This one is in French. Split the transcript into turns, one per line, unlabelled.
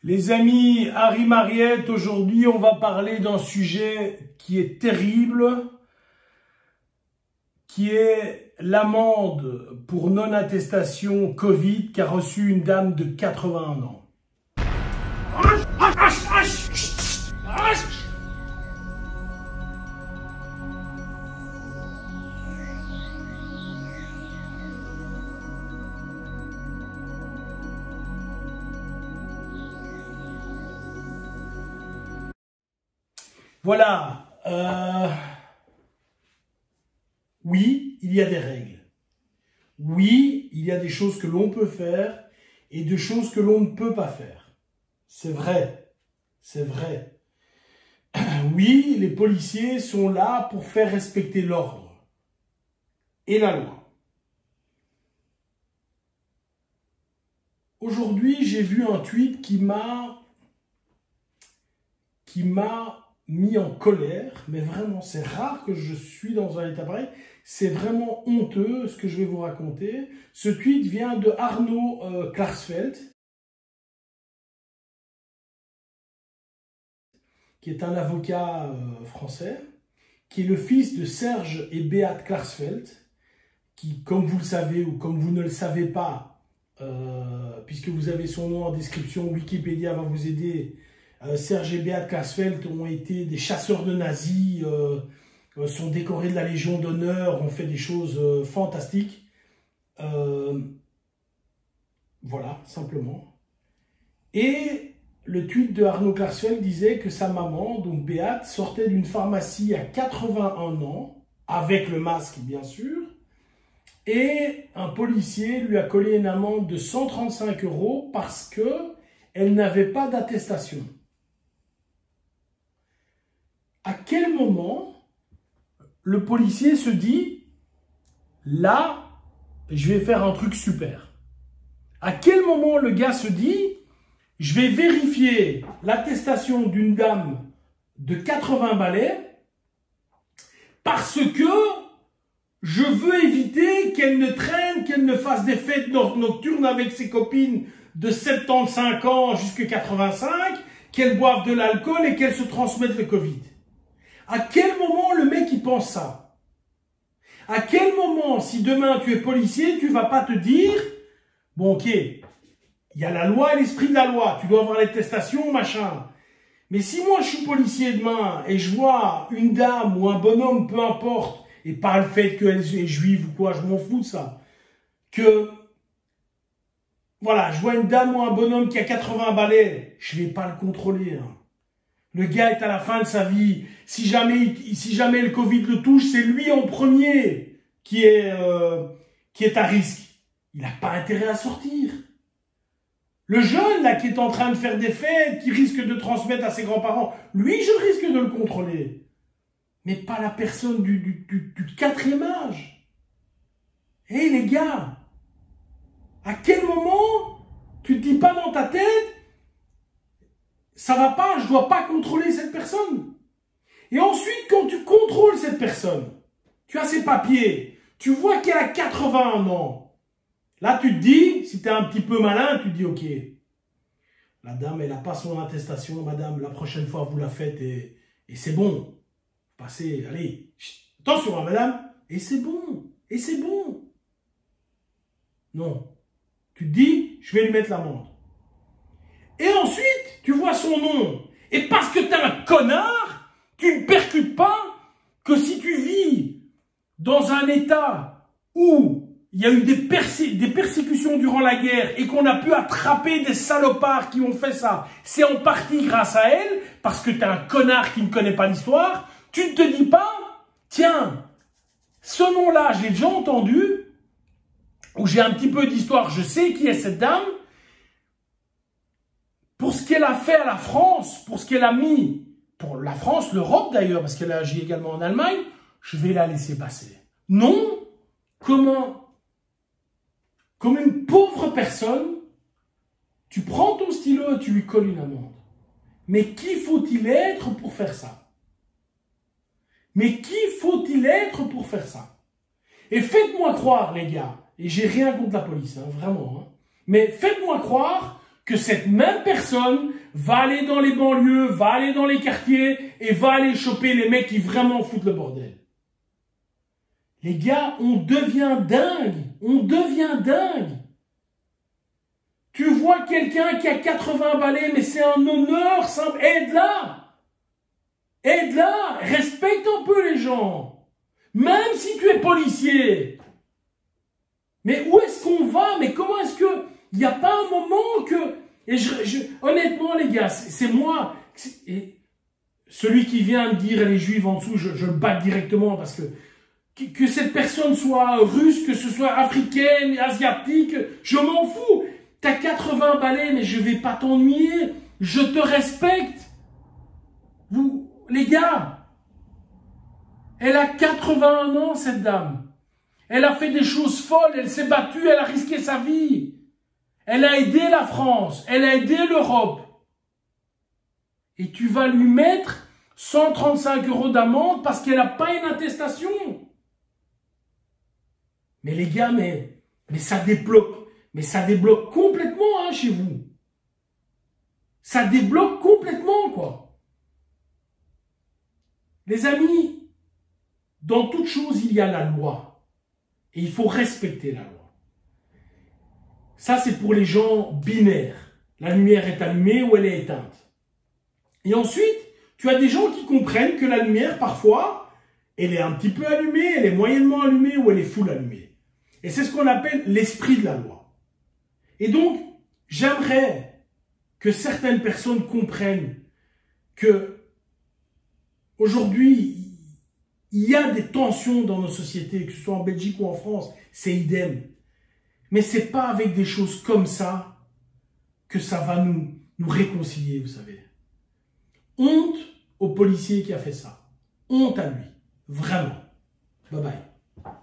Les amis, Harry Mariette, aujourd'hui on va parler d'un sujet qui est terrible, qui est l'amende pour non-attestation Covid qu'a reçue une dame de 81 ans. Voilà, oui, il y a des règles. Oui, il y a des choses que l'on peut faire et des choses que l'on ne peut pas faire. C'est vrai, c'est vrai. Oui, les policiers sont là pour faire respecter l'ordre et la loi. Aujourd'hui, j'ai vu un tweet qui m'a mis en colère, mais vraiment, c'est rare que je suis dans un état pareil. C'est vraiment honteux ce que je vais vous raconter. Ce tweet vient de Arnaud Klarsfeld, qui est un avocat français, qui est le fils de Serge et Beate Klarsfeld, qui, comme vous le savez ou comme vous ne le savez pas, puisque vous avez son nom en description, Wikipédia va vous aider. Serge et Beate Klarsfeld ont été des chasseurs de nazis, sont décorés de la Légion d'honneur, ont fait des choses fantastiques. Voilà, simplement. Et le tweet de Arnaud Klarsfeld disait que sa maman, donc Beate, sortait d'une pharmacie à 81 ans, avec le masque bien sûr, et un policier lui a collé une amende de 135 € parce qu'elle n'avait pas d'attestation. À quel moment le policier se dit « Là, je vais faire un truc super ». À quel moment le gars se dit « Je vais vérifier l'attestation d'une dame de 80 balais parce que je veux éviter qu'elle ne traîne, qu'elle ne fasse des fêtes nocturnes avec ses copines de 75 ans jusqu'à 85, qu'elle boive de l'alcool et qu'elle se transmette le Covid ». À quel moment le mec il pense ça? À quel moment, si demain tu es policier, tu vas pas te dire « Bon ok, il y a la loi et l'esprit de la loi, tu dois avoir l'attestation, machin. Mais si moi je suis policier demain et je vois une dame ou un bonhomme, peu importe, et pas le fait qu'elle est juive ou quoi, je m'en fous de ça, que voilà, je vois une dame ou un bonhomme qui a 80 balais, je vais pas le contrôler, hein. Le gars est à la fin de sa vie. Si jamais le Covid le touche, c'est lui en premier qui est à risque. Il n'a pas intérêt à sortir. Le jeune là qui est en train de faire des fêtes, qui risque de transmettre à ses grands-parents, lui, je risque de le contrôler. Mais pas la personne du 4e âge. Hé les gars, à quel moment tu te dis pas dans ta tête ça va pas, je dois pas contrôler cette personne. Et ensuite, quand tu contrôles cette personne, tu as ses papiers, tu vois qu'elle a 81 ans. Là, tu te dis, si tu es un petit peu malin, tu te dis, ok, la dame, elle n'a pas son attestation, madame, la prochaine fois, vous la faites et c'est bon. Passez, allez, attention, hein, madame, et c'est bon, et c'est bon. Non. Tu te dis, je vais lui mettre l'amende. Et ensuite, tu vois son nom. Et parce que tu es un connard, tu ne percutes pas que si tu vis dans un état où il y a eu des persécutions durant la guerre et qu'on a pu attraper des salopards qui ont fait ça, c'est en partie grâce à elle, parce que tu es un connard qui ne connaît pas l'histoire, tu ne te dis pas, tiens, ce nom-là, je l'ai déjà entendu, ou j'ai un petit peu d'histoire, je sais qui est cette dame, pour ce qu'elle a fait à la France, pour ce qu'elle a mis, pour la France, l'Europe d'ailleurs, parce qu'elle a agi également en Allemagne, je vais la laisser passer. Non, comme une pauvre personne, tu prends ton stylo et tu lui colles une amende. Mais qui faut-il être pour faire ça? Mais qui faut-il être pour faire ça? Et faites-moi croire, les gars, et j'ai rien contre la police, hein, vraiment, hein, mais faites-moi croire que cette même personne va aller dans les banlieues, va aller dans les quartiers et va aller choper les mecs qui vraiment foutent le bordel. Les gars, on devient dingue. On devient dingue. Tu vois quelqu'un qui a 80 balais, mais c'est un honneur simple. Aide-la. Aide-la. Respecte un peu les gens. Même si tu es policier. Mais où est-ce qu'on va? Mais comment est-ce que... Il n'y a pas un moment que... Et honnêtement, les gars, c'est moi... Et celui qui vient me dire les juifs en dessous, je le bats directement parce que cette personne soit russe, que ce soit africaine, asiatique, je m'en fous. T'as 80 balais, mais je vais pas t'ennuyer. Je te respecte. Vous, les gars, elle a 81 ans, cette dame. Elle a fait des choses folles, elle s'est battue, elle a risqué sa vie. Elle a aidé la France, elle a aidé l'Europe. Et tu vas lui mettre 135 € d'amende parce qu'elle n'a pas une attestation. Mais les gars, mais ça débloque. Mais ça débloque complètement hein, chez vous. Ça débloque complètement, quoi. Les amis, dans toute chose, il y a la loi. Et il faut respecter la loi. Ça, c'est pour les gens binaires. La lumière est allumée ou elle est éteinte. Et ensuite, tu as des gens qui comprennent que la lumière, parfois, elle est un petit peu allumée, elle est moyennement allumée ou elle est full allumée. Et c'est ce qu'on appelle l'esprit de la loi. Et donc, j'aimerais que certaines personnes comprennent que aujourd'hui, il y a des tensions dans nos sociétés, que ce soit en Belgique ou en France, c'est idem. Mais c'est pas avec des choses comme ça que ça va nous réconcilier, vous savez. Honte au policier qui a fait ça. Honte à lui. Vraiment. Bye bye.